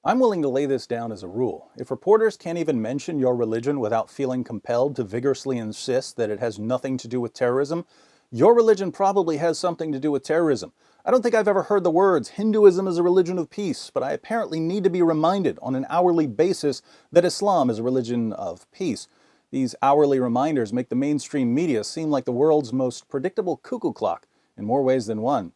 I'm willing to lay this down as a rule. If reporters can't even mention your religion without feeling compelled to vigorously insist that it has nothing to do with terrorism, your religion probably has something to do with terrorism. I don't think I've ever heard the words, Hinduism is a religion of peace, but I apparently need to be reminded on an hourly basis that Islam is a religion of peace. These hourly reminders make the mainstream media seem like the world's most predictable cuckoo clock, in more ways than one.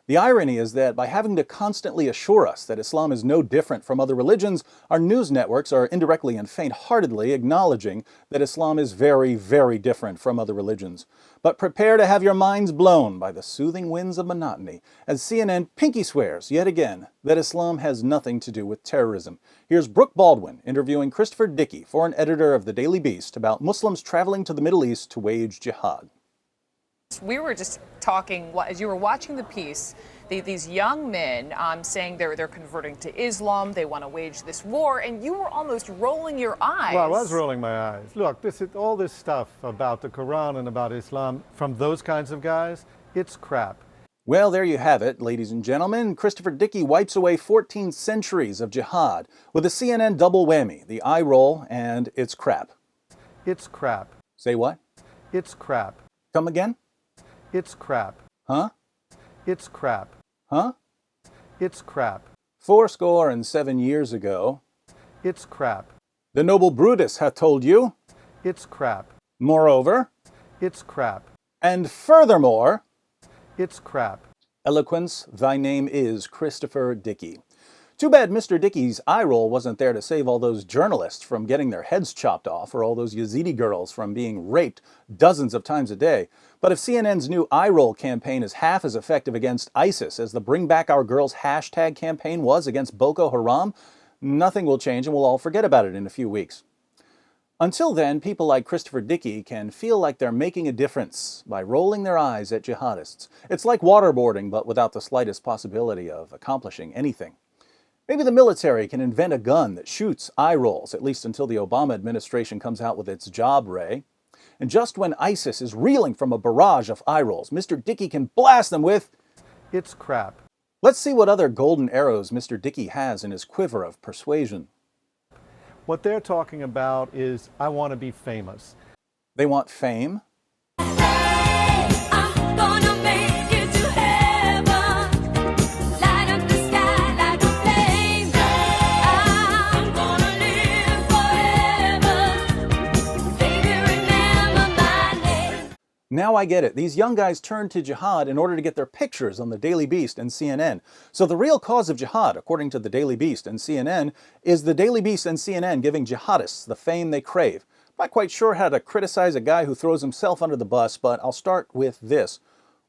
The irony is that by having to constantly assure us that Islam is no different from other religions, our news networks are indirectly and faint-heartedly acknowledging that Islam is very, very different from other religions. But prepare to have your minds blown by the soothing winds of monotony as CNN pinky swears, yet again, that Islam has nothing to do with terrorism. Here's Brooke Baldwin interviewing Christopher Dickey, foreign editor of the Daily Beast, about Muslims traveling to the Middle East to wage jihad. We were just talking, as you were watching the piece, these young men saying they're converting to Islam, they want to wage this war, and you were almost rolling your eyes. Well, I was rolling my eyes. Look, all this stuff about the Quran and about Islam from those kinds of guys, it's crap. Well, there you have it, ladies and gentlemen. Christopher Dickey wipes away 14 centuries of jihad with a CNN double whammy, the eye roll and it's crap. It's crap. Say what? It's crap. Come again? It's crap. Huh? It's crap. Huh? It's crap. 7 years ago, it's crap. The noble Brutus hath told you, it's crap. Moreover, it's crap. And furthermore, it's crap. Eloquence, thy name is Christopher Dickey. Too bad Mr. Dickey's eye roll wasn't there to save all those journalists from getting their heads chopped off or all those Yazidi girls from being raped dozens of times a day. But if CNN's new eye roll campaign is half as effective against ISIS as the Bring Back Our Girls hashtag campaign was against Boko Haram, nothing will change and we'll all forget about it in a few weeks. Until then, people like Christopher Dickey can feel like they're making a difference by rolling their eyes at jihadists. It's like waterboarding, but without the slightest possibility of accomplishing anything. Maybe the military can invent a gun that shoots eye rolls, at least until the Obama administration comes out with its job ray. And just when ISIS is reeling from a barrage of eye rolls, Mr. Dickey can blast them with, it's crap. Let's see what other golden arrows Mr. Dickey has in his quiver of persuasion. What they're talking about is, I want to be famous. They want fame? Now I get it. These young guys turned to jihad in order to get their pictures on the Daily Beast and CNN. So the real cause of jihad, according to the Daily Beast and CNN, is the Daily Beast and CNN giving jihadists the fame they crave. I'm not quite sure how to criticize a guy who throws himself under the bus, but I'll start with this.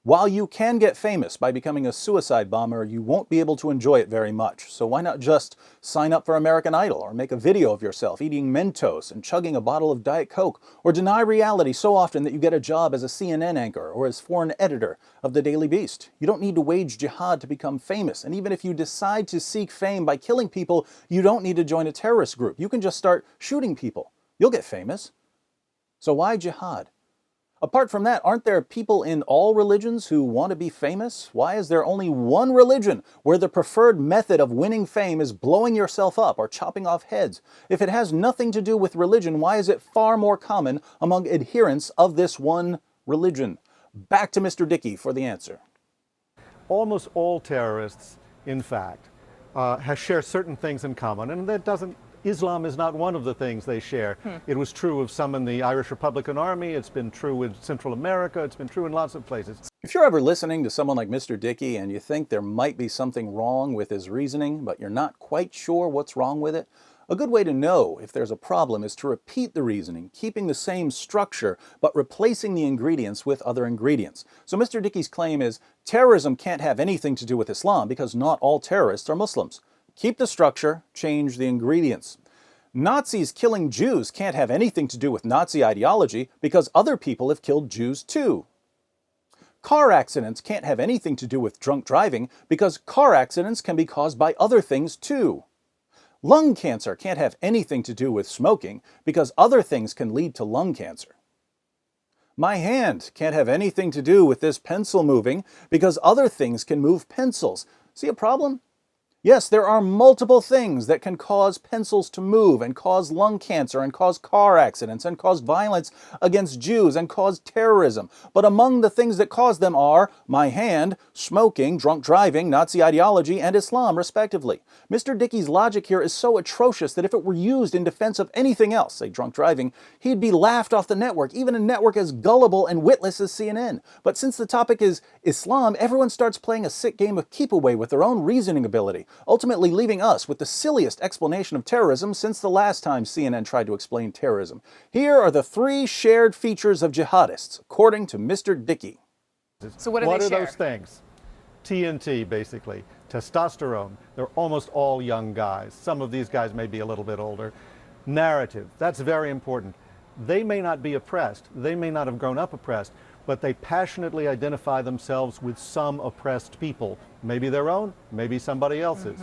While you can get famous by becoming a suicide bomber, you won't be able to enjoy it very much. So why not just sign up for American Idol or make a video of yourself eating Mentos and chugging a bottle of Diet Coke, or deny reality so often that you get a job as a CNN anchor or as foreign editor of the Daily Beast. You don't need to wage jihad to become famous. And even if you decide to seek fame by killing people, you don't need to join a terrorist group. You can just start shooting people. You'll get famous. So why jihad? Apart from that, aren't there people in all religions who want to be famous? Why is there only one religion where the preferred method of winning fame is blowing yourself up or chopping off heads? If it has nothing to do with religion, why is it far more common among adherents of this one religion? Back to Mr. Dickey for the answer. Almost all terrorists, in fact, share certain things in common, and Islam is not one of the things they share. It was true of some in the Irish Republican Army, it's been true in Central America, it's been true in lots of places. If you're ever listening to someone like Mr. Dickey and you think there might be something wrong with his reasoning, but you're not quite sure what's wrong with it, a good way to know if there's a problem is to repeat the reasoning, keeping the same structure, but replacing the ingredients with other ingredients. So Mr. Dickey's claim is, terrorism can't have anything to do with Islam because not all terrorists are Muslims. Keep the structure, change the ingredients. Nazis killing Jews can't have anything to do with Nazi ideology because other people have killed Jews too. Car accidents can't have anything to do with drunk driving because car accidents can be caused by other things too. Lung cancer can't have anything to do with smoking because other things can lead to lung cancer. My hand can't have anything to do with this pencil moving because other things can move pencils. See a problem? Yes, there are multiple things that can cause pencils to move and cause lung cancer and cause car accidents and cause violence against Jews and cause terrorism. But among the things that cause them are my hand, smoking, drunk driving, Nazi ideology, and Islam, respectively. Mr. Dickey's logic here is so atrocious that if it were used in defense of anything else, say drunk driving, he'd be laughed off the network, even a network as gullible and witless as CNN. But since the topic is Islam, everyone starts playing a sick game of keep away with their own reasoning ability, ultimately leaving us with the silliest explanation of terrorism since the last time CNN tried to explain terrorism. Here are the 3 shared features of jihadists, according to Mr. Dickey. So what do What they are share? those things? TNT, basically. Testosterone. They're almost all young guys. Some of these guys may be a little bit older. Narrative. That's very important. They may not be oppressed. They may not have grown up oppressed, but they passionately identify themselves with some oppressed people. Maybe their own, maybe somebody else's.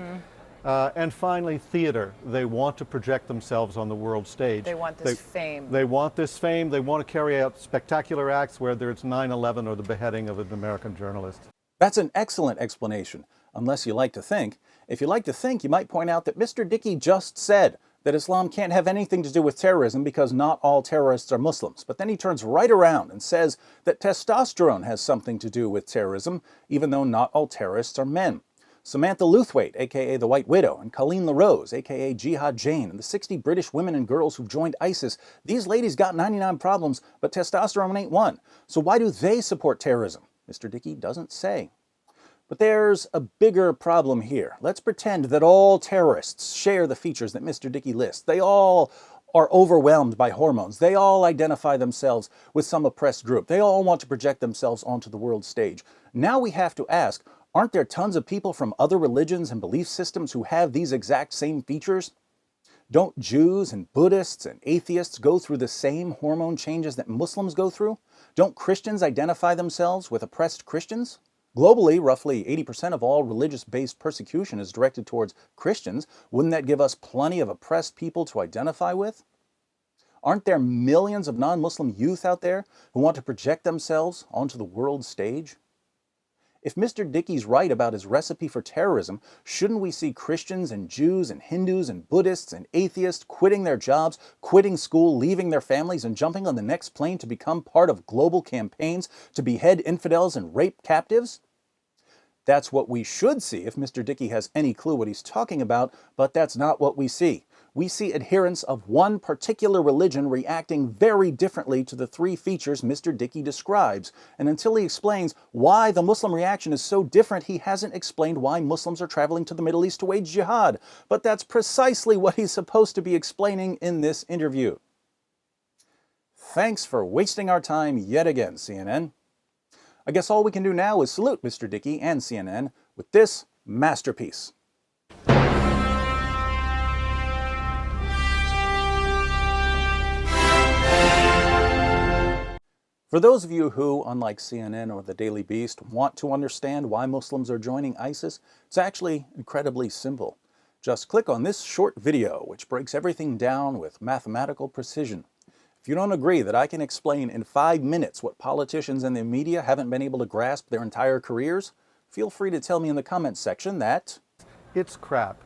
And finally, theater. They want to project themselves on the world stage. They want this fame. They want this fame. They want to carry out spectacular acts, whether it's 9/11 or the beheading of an American journalist. That's an excellent explanation, unless you like to think. If you like to think, you might point out that Mr. Dickey just said that Islam can't have anything to do with terrorism because not all terrorists are Muslims. But then he turns right around and says that testosterone has something to do with terrorism, even though not all terrorists are men. Samantha Luthwaite, aka the White Widow, and Colleen LaRose, aka Jihad Jane, and the 60 British women and girls who've joined ISIS, these ladies got 99 problems, but testosterone ain't one. So why do they support terrorism? Mr. Dickey doesn't say. But there's a bigger problem here. Let's pretend that all terrorists share the features that Mr. Dickey lists. They all are overwhelmed by hormones. They all identify themselves with some oppressed group. They all want to project themselves onto the world stage. Now we have to ask, aren't there tons of people from other religions and belief systems who have these exact same features? Don't Jews and Buddhists and atheists go through the same hormone changes that Muslims go through? Don't Christians identify themselves with oppressed Christians? Globally, roughly 80% of all religious-based persecution is directed towards Christians. Wouldn't that give us plenty of oppressed people to identify with? Aren't there millions of non-Muslim youth out there who want to project themselves onto the world stage? If Mr. Dickey's right about his recipe for terrorism, shouldn't we see Christians and Jews and Hindus and Buddhists and atheists quitting their jobs, quitting school, leaving their families, and jumping on the next plane to become part of global campaigns to behead infidels and rape captives? That's what we should see if Mr. Dickey has any clue what he's talking about, but that's not what we see. We see adherents of one particular religion reacting very differently to the 3 features Mr. Dickey describes. And until he explains why the Muslim reaction is so different, he hasn't explained why Muslims are traveling to the Middle East to wage jihad. But that's precisely what he's supposed to be explaining in this interview. Thanks for wasting our time yet again, CNN. I guess all we can do now is salute Mr. Dickey and CNN with this masterpiece. For those of you who, unlike CNN or the Daily Beast, want to understand why Muslims are joining ISIS, it's actually incredibly simple. Just click on this short video, which breaks everything down with mathematical precision. If you don't agree that I can explain in 5 minutes what politicians and the media haven't been able to grasp their entire careers, feel free to tell me in the comments section that It's crap.